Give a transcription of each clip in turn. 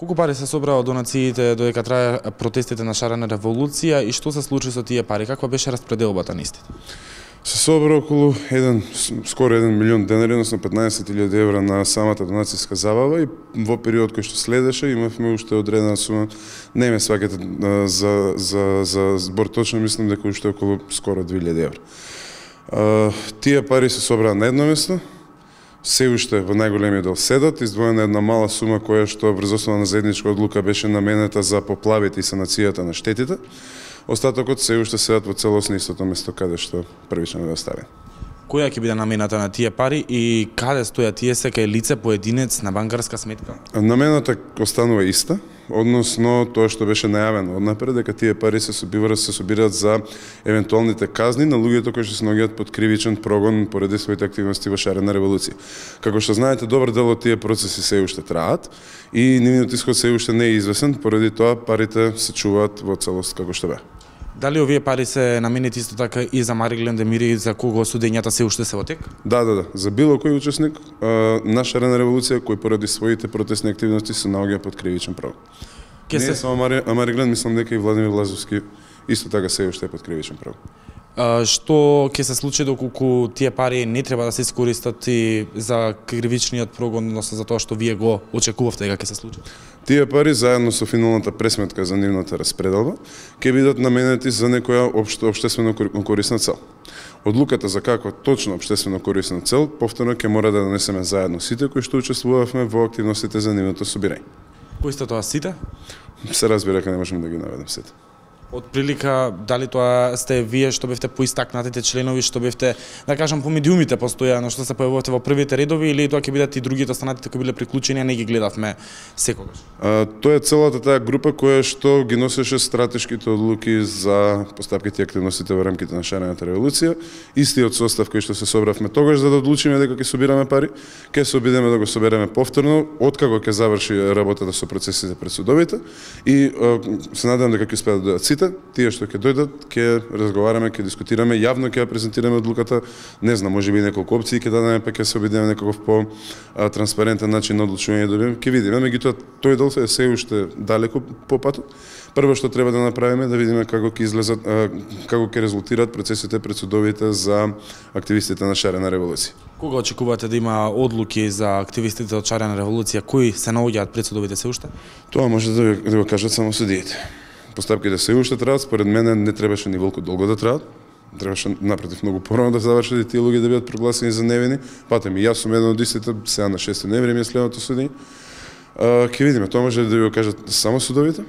Колку пари се собраа од донациите додека трае протестите на шарена револуција и што се случи со тие пари? Каква беше распределбата на истите? Се собра околу скоро 1 милион денари, односно 15.000 евра на самата донацијска забава и во период кој што следеше имавме уште одредена сума, не ме сваќате за збор точно, мислам дека уште околу скоро 2000 евра. Тие пари се собраа на едно место, се уште во најголемиот дел седат, издвоена една мала сума која што врз основа на заедничка одлука беше наменета за поплавите и санацијата на штетите. Остатокот се уште седат во целосно истото место каде што првично го остави. Која ќе биде намената на тие пари и каде стојат тие, секај лице поединец на банкарска сметка? Намената останува иста, односно тоа што беше најавено однапред, дека тие пари се собираат за евентуалните казни на луѓето кои што се наоѓаат под кривичен прогон поради своите активности во шарена револуција. Како што знаете, добар дел од тие процеси се уште траат и нивниот исход се уште не е известен, поради тоа парите се чуваат во целост како што бе. Дали овие пари се наменети исто така и за Мариглен Демири и за кого судењата се уште се во тек? Да. За било кој учесник на шарена револуција кој поради своите протестни активности се наоѓа под кривичен прогон. Не само Мариглен, мислам дека и Владимир Лазовски исто така се уште под кривичен прогон. Што ќе се случи доколку тие пари не треба да се искористат и за кривичниот прогон, односно за тоа што вие го очекувавте дека ќе се случи? Тие пари заедно со финалната пресметка за нивната распределба ќе бидат наменети за некоја општествено корисна цел. Одлуката за каква точно општествено корисна цел повторно ќе мора да донесеме заедно сите кои што учествувавме во активностите за нивното собирање. Кои сте тоа сите? Се разбира дека не можеме да ги наведам сите. Од прилика, дали тоа сте вие што бевте поистакнатите членови, што бевте, да кажам, по медиумите постојано, што се појавувате во првите редови, или тоа ќе бидат и другите останатите кои биле приклучени, а не ги гледавме секогаш? Тоа е целата таа група која што ги носеше стратешките одлуки за постапките и активностите во рамките на шарената револуција. Истиот состав кој што се собравме тогаш за да одлучиме дека ќе собираме пари, ќе се обидеме да го собереме повторно откако ќе заврши работата со процесите пред судовите и се надевам дека ќе успеат да дојдат тие што ќе дојдат, ќе разговараме, ќе дискутираме, јавно ќе ја презентираме одлуката, не знам, можеби неколку опции ќе дадеме, па ќе се обидеме некаков по-транспарентен начин на одлучување да бидеме, ќе видиме, меѓутоа тој дел е се уште далеку по патот. Прво што треба да направиме да видиме како ќе излезат, како ќе резултираат процесите пред судовите за активистите на шарена револуција. Кога очекувате да има одлуки за активистите од шарена револуција, кои се наоѓаат пред судовите се уште? Тоа може да го кажат само судиите. Постапките се уште траат, според мене не требаше ни волку долго да траат. Требаше напротив многу порано да завршат и тие луѓе да бидат прогласени за невини. Патем и јас сум еден од истите, сега на 6 ноември ми е следното судење. Ќе видиме, тоа може да го кажат само судовите.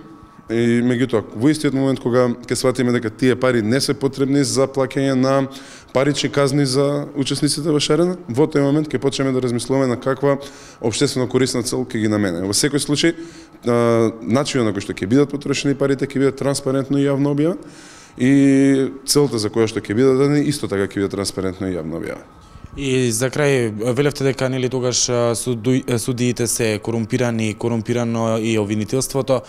И меѓутоа, во истиот момент кога ќе сватиме дека тие пари не се потребни за плаќање на парични казни за учесниците во шарена, во тој момент ќе почнеме да размислуваме на каква општествено корисна цел ќе ги наменеме. Во секој случај, начинот на кој што ќе бидат потрошени парите ќе биде транспарентно и јавно објавен и целта за која што ќе бидат дадени исто така ќе биде транспарентно и јавно објавен. И за крај, велевте дека нели тогаш судиите се корумпирано и обвинителството.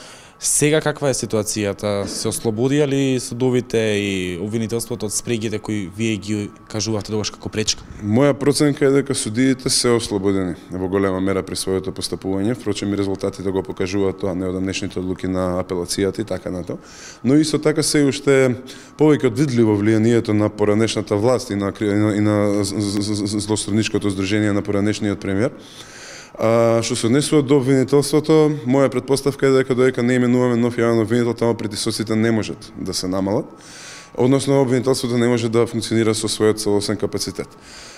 Сега каква е ситуацијата? Се ослободија ли судовите и обвинителството од спрегите кои вие ги кажувавте тогаш како пречка? Моја проценка е дека судиите се ослободени во голема мера при своето постапување, впрочем и резултатите го покажуваат тоа неодамнешните одлуки на апелацијата и така натаму. Но исто така се уште повеќе од видливо влијанието на поранешната власт и на злостраничкото здружение на поранешниот премиер. Што се однесува до обвинителството, моја претпоставка е дека додека не именуваме нов јавен обвинител, таму притисоците не можат да се намалат. Односно, обвинителството не може да функционира со својот целосен капацитет.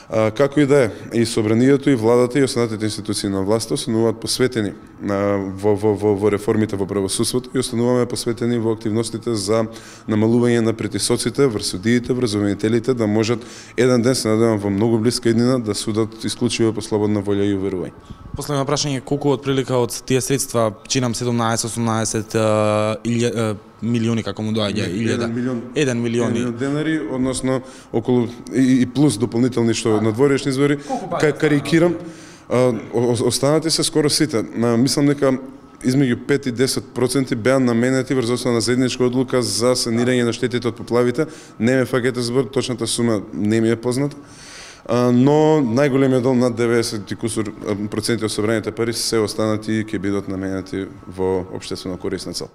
Како и да е, и собранието, и владата, и останатите институции на власта остануваат посветени во реформите во правосудството и остануваме посветени во активностите за намалување на притисоците врз судиите, врз обвинителите, да можат еден ден, се надевам во многу блиска иднина, да судат исклучиво по слободна волја и уверување. Последно прашање, колку од прилика од тие средства, чинам 17-18 милиони како му доаѓа? 1 милион денари, односно околу и плюс дополнителни што надворешни извори, карикирам, останати се скоро сите. Мислам дека измеѓу 5 и 10% беа наменети врз основа на заедничка одлука за санирање на штетите од поплавите. Не ме фаќате збор, точната сума не ми е позната. но најголемиот дел, над 90 и кусур проценти од собраните пари се останати и ќе бидат наменети во општествено корисна цел.